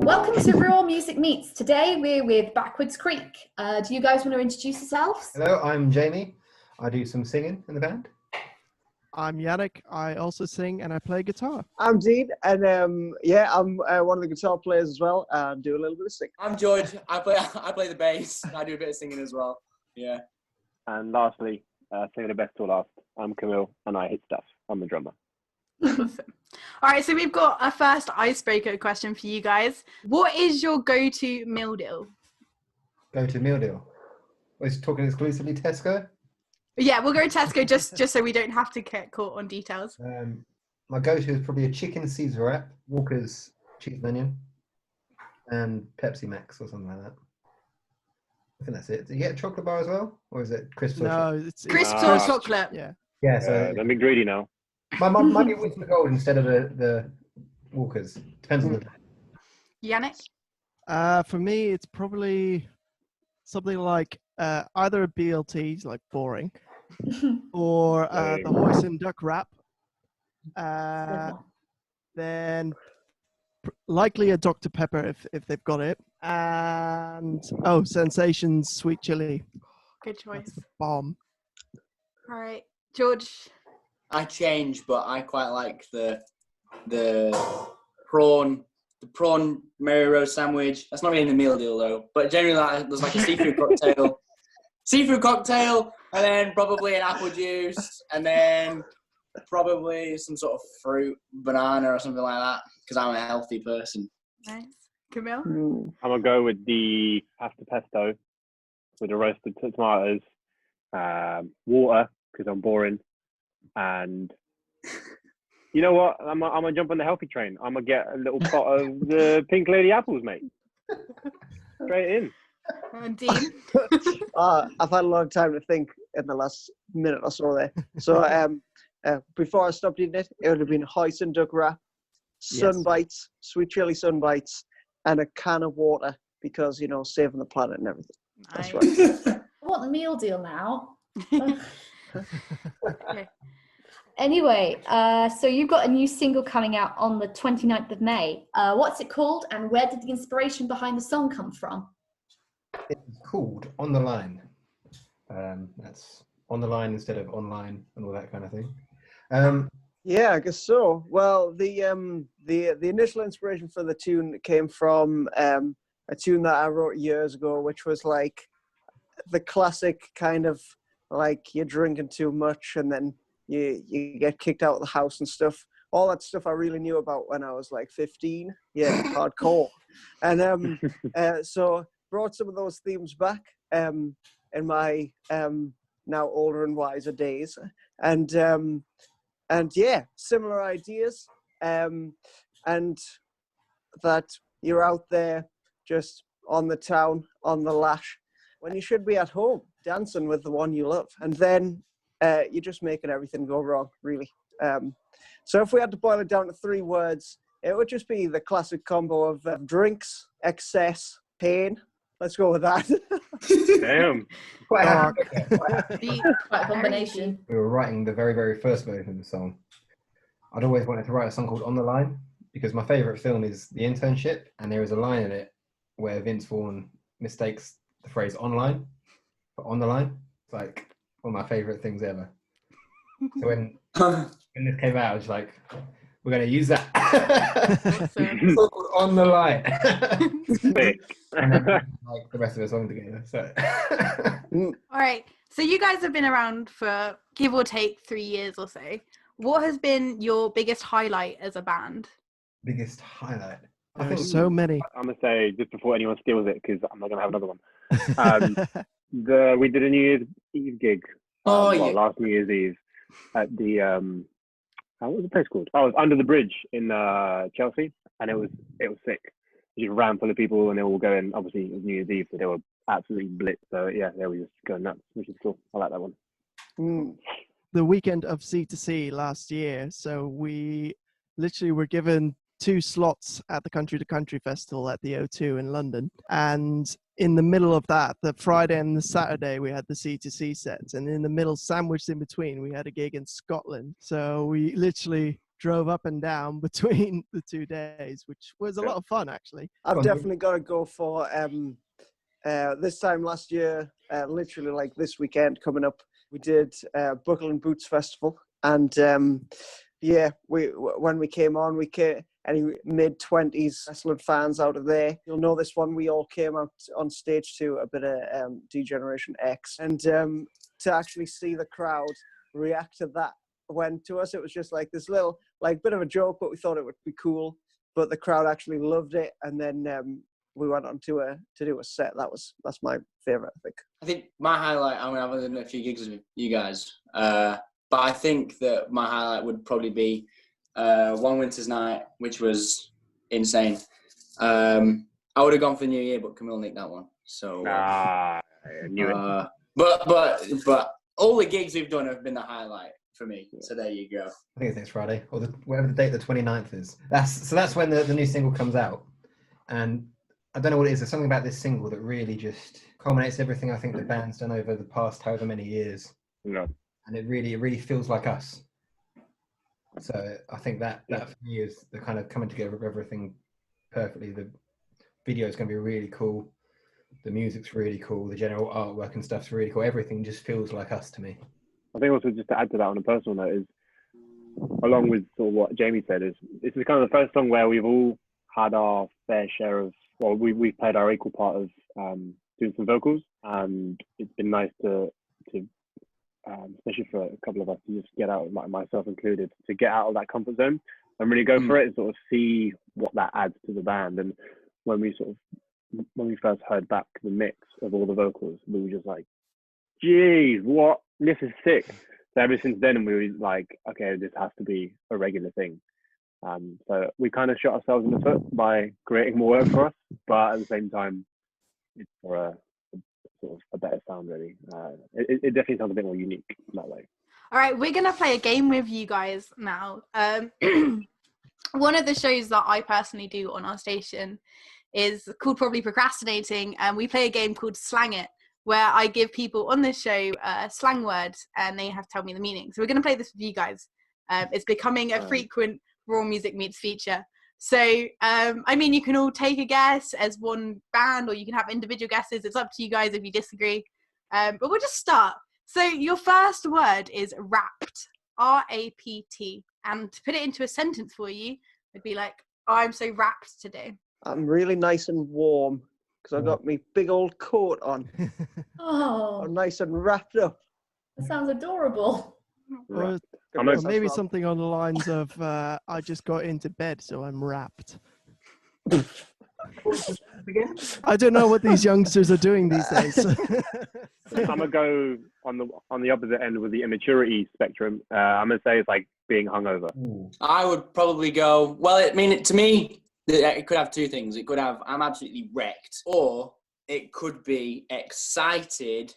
Welcome to Raw Music Meets. Today we're with Backwoods Creek. Do you guys want to introduce yourselves? Hello, I'm Jamie. I do some singing in the band. I'm Yannick. I also sing and I play guitar. I'm Dean, and I'm one of the guitar players as well, and do a little bit of singing. I'm George. I play the bass. And I do a bit of singing as well. Yeah. And lastly, saving the best till last, I'm Camille, and I hit stuff. I'm the drummer. Awesome. All right, so we've got a first icebreaker question for you guys. What is your go-to meal deal? Go-to meal deal? We're talking exclusively Tesco? Yeah, we'll go Tesco just so we don't have to get caught on details. My go-to is probably a chicken Caesar wrap, Walker's cheese and onion, and Pepsi Max or something like that. I think that's it. Do you get a chocolate bar as well? Or is it crisps? No, it's crisps or chocolate. Yeah. Yeah, so I'm being greedy now. my mum might be Winter Gold instead of the Walker's. Depends on the day. Yannick? For me, it's probably something like either a BLT, like boring, or the hoisin duck wrap. Then likely a Dr. Pepper if they've got it. And Sensations sweet chili. Good choice. That's the bomb. All right, George. I change, but I quite like the prawn Mary Rose sandwich. That's not really in the meal deal though. But generally, there's like a seafood cocktail, and then probably an apple juice, and then probably some sort of fruit, banana or something like that, because I'm a healthy person. Nice. Camille? I'm going to go with the pasta pesto with the roasted tomatoes, water, because I'm boring, and you know what? I'm going to jump on the healthy train. I'm going to get a little pot of the Pink Lady apples, mate. Straight in. And Dean? I've had a long time to think in the last minute or so there. So before I stopped eating it, it would have been hoisin duck wrap, sunbites, sweet chili sunbites, and a can of water because, you know, saving the planet and everything. Nice. That's right. I want the meal deal now. Okay. Anyway, so you've got a new single coming out on the 29th of May. What's it called, and where did the inspiration behind the song come from? It's called On the Line. That's on the line instead of online and all that kind of thing. Yeah, I guess so. Well, the initial inspiration for the tune came from a tune that I wrote years ago, which was like the classic kind of like you're drinking too much and then you get kicked out of the house and stuff. All that stuff I really knew about when I was like 15. Yeah, hardcore. And so brought some of those themes back in my now older and wiser days. And yeah, similar ideas. And that you're out there just on the town, on the lash, when you should be at home dancing with the one you love. And then you're just making everything go wrong, really. So if we had to boil it down to 3 words, it would just be the classic combo of drinks, excess, pain. Let's go with that. Damn. Quite Quite a combination. We were writing the very, very first version of the song. I'd always wanted to write a song called On the Line because my favourite film is The Internship, and there is a line in it where Vince Vaughn mistakes the phrase online for on the line. It's like one of my favourite things ever. So when this came out, I was like, we're going to use that. It's all called On the Line. And then, like the rest of the song together. So. All right. So you guys have been around for give or take 3 years or so. What has been your biggest highlight as a band? Biggest highlight? I There's think so many. I'm going to say, just before anyone steals it, because I'm not going to have another one. We did a New Year's Eve gig. Last New Year's Eve at the, what was the place called? Oh, it was Under the Bridge in Chelsea, and it was sick. It just ran full of people, and they were all going, obviously, it was New Year's Eve, so they were absolutely blitzed. So, yeah, they were just going nuts, which is cool. I like that one. The weekend of C2C last year, so we literally were given 2 slots at the Country to Country Festival at the O2 in London. And in the middle of that, the Friday and the Saturday, we had the C2C sets. And in the middle, sandwiched in between, we had a gig in Scotland. So we literally drove up and down between the 2 days, which was a lot of fun, actually. I've definitely got to go for this time last year, literally like this weekend coming up, we did Buckle and Boots Festival, and when we came on, any mid-20s wrestling fans out of there, you'll know this one. We all came out on stage to a bit of D-Generation X, and to actually see the crowd react to that, when to us it was just like this little, like, bit of a joke, but we thought it would be cool. But the crowd actually loved it, and then we went on to do a set. That's my favorite, I think. I think my highlight, I mean, I've done a few gigs with you guys, but I think that my highlight would probably be One Winter's Night, which was insane. I would have gone for New Year, but Camille nicked that one. So, I knew it. But all the gigs we've done have been the highlight for me. So there you go. I think it's next Friday, or whatever the date, the 29th is. That's when the new single comes out. And I don't know what it is. There's something about this single that really just culminates everything I think the band's done over the past however many years. Yeah. And it really feels like us. So I think that for me is the kind of coming together of everything perfectly. The video is going to be really cool. The music's really cool. The general artwork and stuff's really cool. Everything just feels like us to me. I think also, just to add to that on a personal note, is along with sort of what Jamie said, is this is kind of the first song where we've all had our fair share of, well, we've played our equal part of doing some vocals, and it's been nice to especially for a couple of us, to just get out, like myself included, to get out of that comfort zone and really go for it and sort of see what that adds to the band. And when we first heard back the mix of all the vocals, we were just like, geez, what? This is sick. So ever since then, we were like, okay, this has to be a regular thing. So we kind of shot ourselves in the foot by creating more work for us, but at the same time, it's for a sort of a better sound, really. It definitely sounds a bit more unique that way. All right, we're going to play a game with you guys now. One of the shows that I personally do on our station is called Probably Procrastinating, and we play a game called Slang It, where I give people on this show slang words, and they have to tell me the meaning. So we're going to play this with you guys. It's becoming a frequent Raw Music Meets feature. So, I mean, you can all take a guess as one band, or you can have individual guesses. It's up to you guys if you disagree. But we'll just start. So your first word is wrapped, R-A-P-T. And to put it into a sentence for you, it'd be like, oh, I'm so wrapped today. I'm really nice and warm because I've got my big old coat on. Oh, I'm nice and wrapped up. that sounds adorable. Or maybe something on the lines of, I just got into bed, so I'm wrapped. I don't know what these youngsters are doing these days. I'm gonna go on the opposite end with the immaturity spectrum. I'm gonna say it's like being hungover. I would probably go, well, I mean, to me, it could have two things. It could have, I'm absolutely wrecked, or it could be excited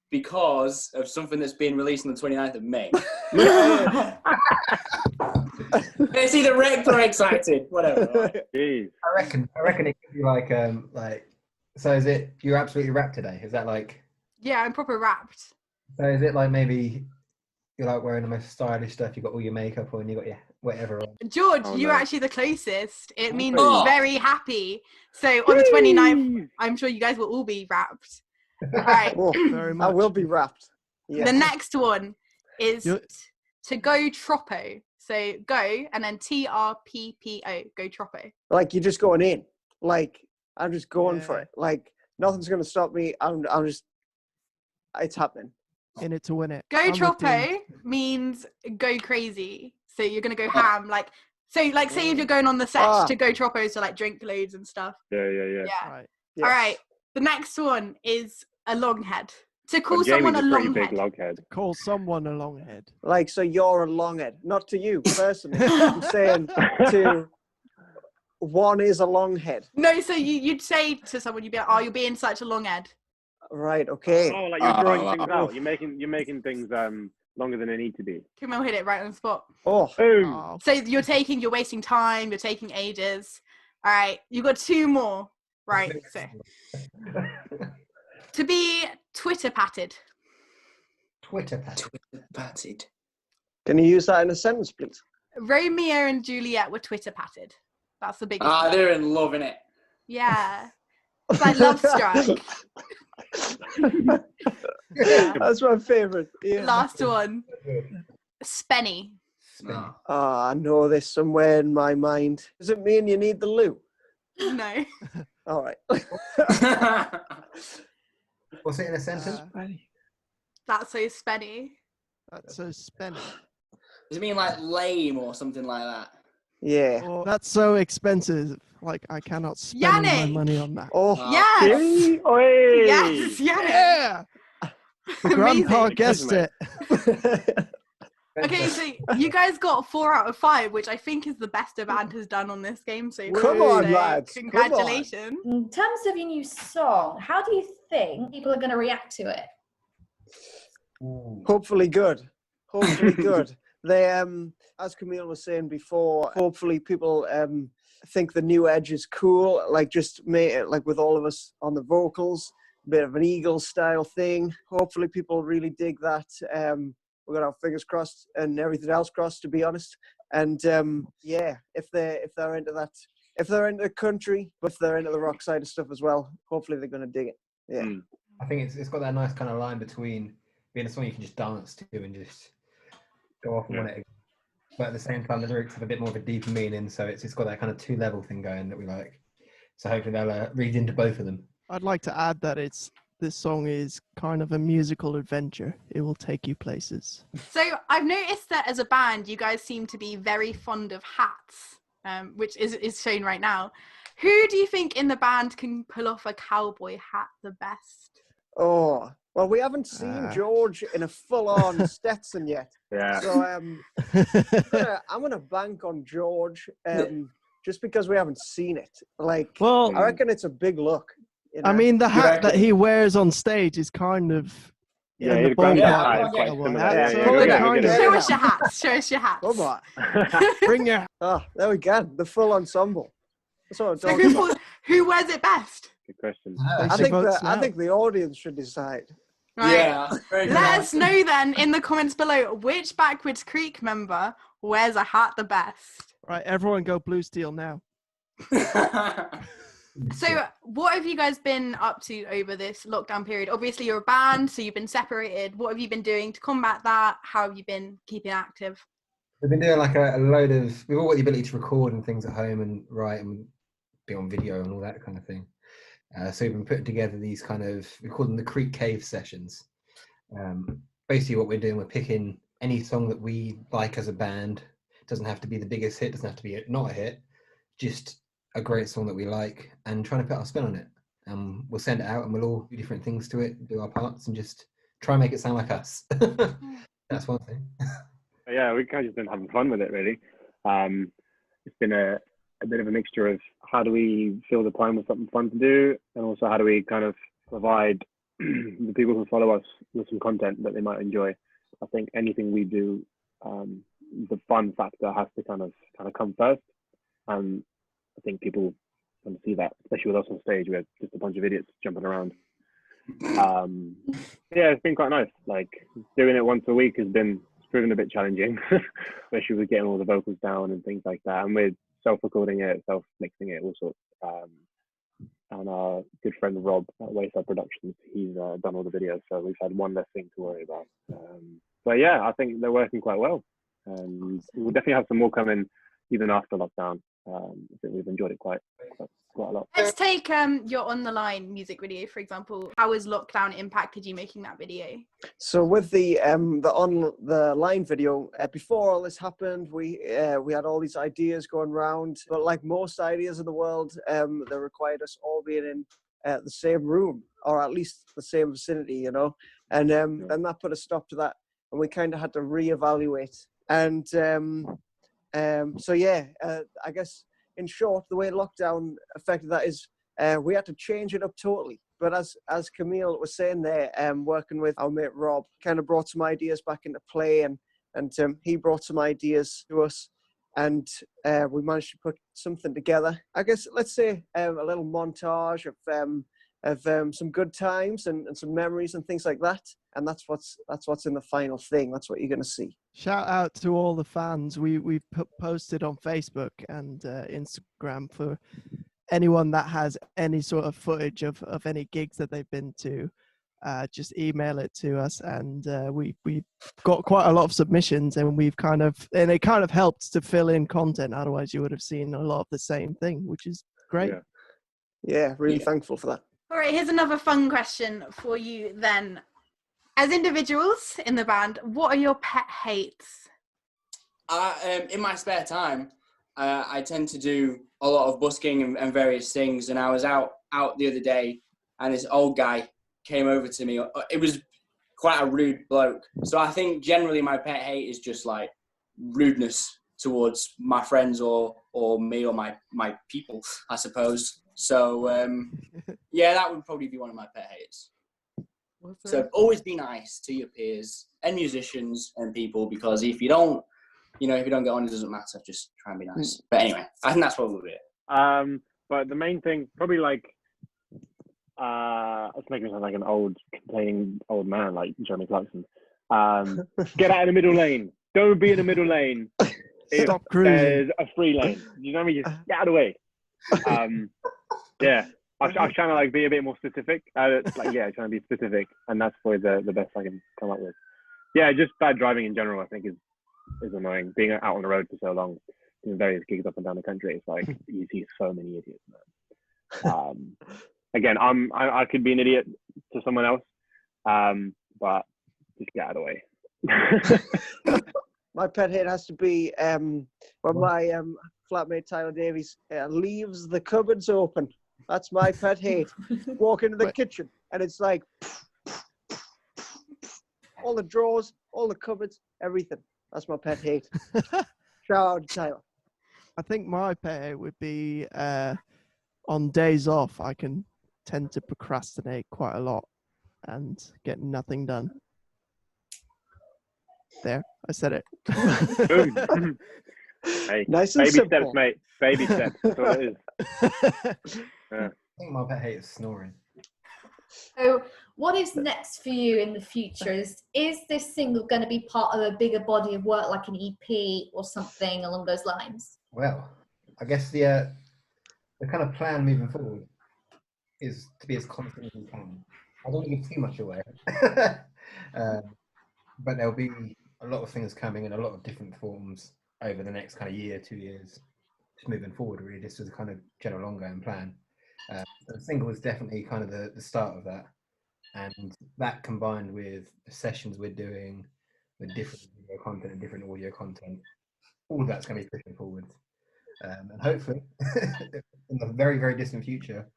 because of something that's being released on the 29th of May. It's either wrecked or excited, whatever. Right? Jeez. I reckon it could be like, so is it, you're absolutely wrapped today? Is that like? Yeah, I'm proper wrapped. So is it like maybe you're like wearing the most stylish stuff, you got all your makeup on, you got your whatever on? George, Oh, you're no. actually the closest. It means Oh. very happy. So on the 29th, I'm sure you guys will all be wrapped. All right. Oh, Very much. I will be wrapped. Yeah. The next one is You're- to go troppo. So go and then T-R-P-P-O. Go troppo. Like you're just going in. Like I'm just going for Yeah. it. Like nothing's gonna stop me. I'm just. It's happening. In it to win it. Go I'm with troppo Dean. means go crazy. So you're gonna go ham. Like say if you're going on the set to go troppo, so like drink loads and stuff. Yeah. Yeah. Right. Yes. All right. The next one is a long head. To call Well, someone Jamie's a pretty long big head. loghead. Call someone a long head. Like so, you're a longhead. Not to you personally. I'm saying to one is a longhead. No, so you'd say to someone, you'd be like, oh, you're being such a long head. Right. Okay. Oh, like you're drawing things out. You're making things longer than they need to be. Camille hit it right on the spot. Oh. Boom. Oh, So you're wasting time, you're taking ages. All right, you've got two more. Right, so to be Twitter patted. Twitter patted. Batted. Can you use that in a sentence, please? Romeo and Juliet were Twitter patted. That's the biggest. They're in love, innit? Yeah. It's like Love Struck. Yeah. That's my favourite. Yeah. Last one. Spenny. No. Oh, I know this somewhere in my mind. Does it mean you need the loo? No. All right. What's it in a sentence? That's so Spenny. That's so spenny. Does it mean like lame or something like that? Yeah. Or, that's so expensive. Like, I cannot spend my Yannick! money on that. Oh, Yes. Really? Oi! Yes. Yannick. Yeah! Grandpa Amazing. guessed it. Okay, so you guys got 4 out of 5, which I think is the best a band has done on this game so far. Come on, So lads. Come on. congratulations. In terms of your new song, how do you think people are going to react to it? Hopefully good. Hopefully good. They, as Camille was saying before, hopefully people think the new edge is cool. Like just make it like with all of us on the vocals, a bit of an Eagles style thing. Hopefully people really dig that. We're gonna have fingers crossed and everything else crossed, to be honest. And yeah, if they're into that, if they're into country, but if they're into the rock side of stuff as well, hopefully they're gonna dig it. Yeah. I think it's got that nice kind of line between being a song you can just dance to and just go off and want it. But at the same time, the lyrics have a bit more of a deeper meaning, so it's got that kind of 2-level thing going that we like. So hopefully they'll read into both of them. I'd like to add that this song is kind of a musical adventure. It will take you places. So I've noticed that as a band, you guys seem to be very fond of hats, which is shown right now. Who do you think in the band can pull off a cowboy hat the best? Oh, well, we haven't seen George in a full-on Stetson yet. Yeah. So I'm gonna bank on George, just because we haven't seen it. Like, Well, I reckon it's a big look. You know? I mean, the hat that he wears on stage is kind of Yeah, in the his grandpa ballpark hat of is quite cowboy similar. hat, Yeah, so yeah, Pull they're it out. kind of- Show us your hats. Show us your hats. Come on. Bring your Oh, there we go. The full ensemble. That's what I'm So talking about. who wears it best? Good question. I think the audience should decide. Right. Yeah. Very good Let answer. us know then in the comments below which Backwoods Creek member wears a hat the best. right. Everyone go Blue Steel now. So what have you guys been up to over this lockdown period? Obviously you're a band, so you've been separated. What have you been doing to combat that? How have you been keeping active? We've been doing like a load of, we've all got the ability to record and things at home and write and be on video and all that kind of thing. So we've been putting together these kind of, we call them the Creek Cave sessions. Basically what we're doing, we're picking any song that we like as a band. It doesn't have to be the biggest hit, doesn't have to be not a hit, just a great song that we like and trying to put our spin on it. We'll send it out and we'll all do different things to it, do our parts and just try and make it sound like us. That's one thing. Yeah, we kind of just been having fun with it, really. It's been a bit of a mixture of how do we fill the time with something fun to do, and also how do we kind of provide the people who follow us with some content that they might enjoy. I think anything we do, the fun factor has to kind of come first, and I think people kind of see that, especially with us on stage. We're just a bunch of idiots jumping around. Yeah, it's been quite nice. Like doing it once a week has been proven a bit challenging, especially with getting all the vocals down and things like that. And we're self-recording it, self-mixing it, all sorts. And our good friend Rob at Wayside Productions, he's done all the videos, so we've had one less thing to worry about. But yeah, I think they're working quite well. We'll definitely have some more coming even after lockdown. I think we've enjoyed it quite a lot. Let's take your On The Line music video, for example. How has lockdown impacted you making that video? So with the On The Line video, before all this happened, we had all these ideas going round, but like most ideas in the world, they required us all being in the same room, or at least the same vicinity, you know. And then that put a stop to that, and we kind of had to reevaluate. And so yeah, I guess in short, the way lockdown affected that is we had to change it up totally. But as Camille was saying there, working with our mate Rob, kind of brought some ideas back into play, and he brought some ideas to us, and we managed to put something together. I guess let's say a little montage of some good times and some memories and things like that. And that's what's in the final thing. That's what you're going to see. Shout out to all the fans. We posted on Facebook and Instagram for anyone that has any sort of footage of any gigs that they've been to. Just email it to us, and we got quite a lot of submissions, and it kind of helped to fill in content. Otherwise, you would have seen a lot of the same thing, which is great. Yeah, really thankful for that. All right, here's another fun question for you then. As individuals in the band, what are your pet hates? In my spare time, I tend to do a lot of busking and various things. And I was out the other day, and this old guy came over to me. It was quite a rude bloke. So I think generally my pet hate is just like rudeness towards my friends or me or my people, I suppose. So yeah, that would probably be one of my pet hates. So always be nice to your peers and musicians and people, because if you don't get on, it doesn't matter. Just try and be nice. But anyway, I think that's probably it. But the main thing, probably like, let's make me sound like an old complaining old man like Jeremy Clarkson. Get out of the middle lane. Don't be in the middle lane. Stop cruising. There's a free lane. You know what I mean? Just get out of the way. Yeah. I was trying to like be a bit more specific. Trying to be specific, and that's probably the best I can come up with. Yeah, just bad driving in general, I think, is annoying. Being out on the road for so long, doing various gigs up and down the country, it's like you see so many idiots, man. Again, I could be an idiot to someone else, but just get out of the way. My pet hate has to be when my flatmate Tyler Davies leaves the cupboards open. That's my pet hate. Walk into the kitchen and it's like all the drawers, all the cupboards, everything. That's my pet hate. Shout out to Tyler. I think my pet hate would be on days off, I can tend to procrastinate quite a lot and get nothing done. There, I said it. Hey, nice and baby simple. steps, mate. Baby steps. That's what it is. I think my pet hate is snoring. So what is next for you in the future? Is this single going to be part of a bigger body of work, like an EP or something along those lines? Well, I guess the kind of plan moving forward is to be as constant as we can. I don't want to give too much away, but there'll be a lot of things coming in a lot of different forms over the next kind of year, 2 years, just moving forward, really, just as a kind of general ongoing plan. The single is definitely kind of the start of that, and that combined with the sessions we're doing with different video content and different audio content, all of that's going to be pushing forward. And hopefully, in the very, very distant future,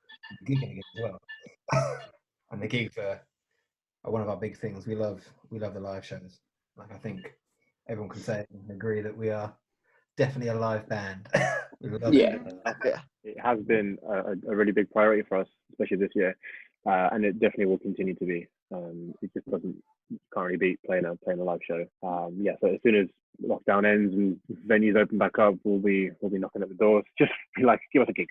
gigging again as well. And the gigs are one of our big things. We love the live shows. Like, I think everyone can say and agree that we are definitely a live band. We love it. It has been a really big priority for us, especially this year, and it definitely will continue to be. It just can't really beat playing a live show. So as soon as lockdown ends and venues open back up, we'll be knocking at the doors. Just be like, give us a gig.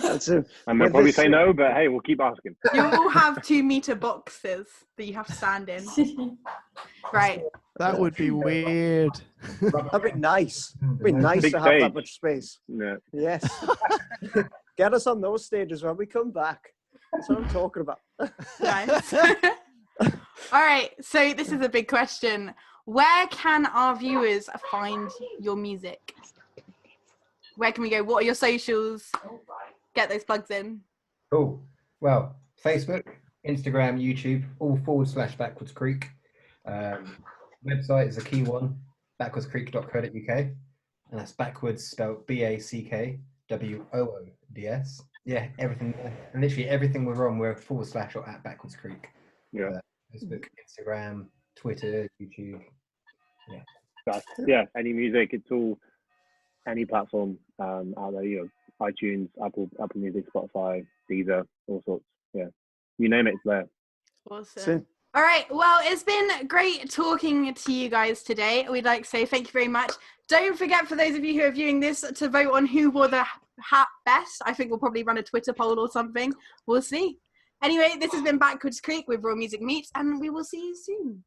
That's it. And they'll probably say no, but hey, we'll keep asking. You'll have 2-meter boxes that you have to stand in. Right. That would be weird. That'd be nice. It'd be nice Big to have stage. that much space. Yeah. Yes. Get us on those stages when we come back. That's what I'm talking about. Nice. All right. So this is a big question. Where can our viewers find your music? Where can we go? What are your socials? Get those plugs in. Cool. Well, Facebook, Instagram, YouTube, all /Backwoods Creek. Website is a key one, backwoodscreek.co.uk, and that's Backwoods spelled BACKWOODS. Yeah, everything, and literally everything we're on, we're / or at Backwoods Creek. Yeah. Facebook, Instagram, Twitter, YouTube. Yeah. Any music, it's all any platform out there. iTunes, Apple Music, Spotify, Deezer, all sorts. Yeah, you name it, it's there. Awesome. All right. Well, it's been great talking to you guys today. We'd like to say thank you very much. Don't forget, for those of you who are viewing this, to vote on who wore the best. I think we'll probably run a Twitter poll or something. We'll see. Anyway, this has been Backwoods Creek with Raw Music Meets, and we will see you soon.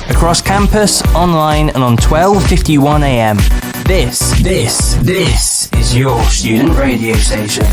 Across campus, online, and on 12:51 AM. This is your student radio station.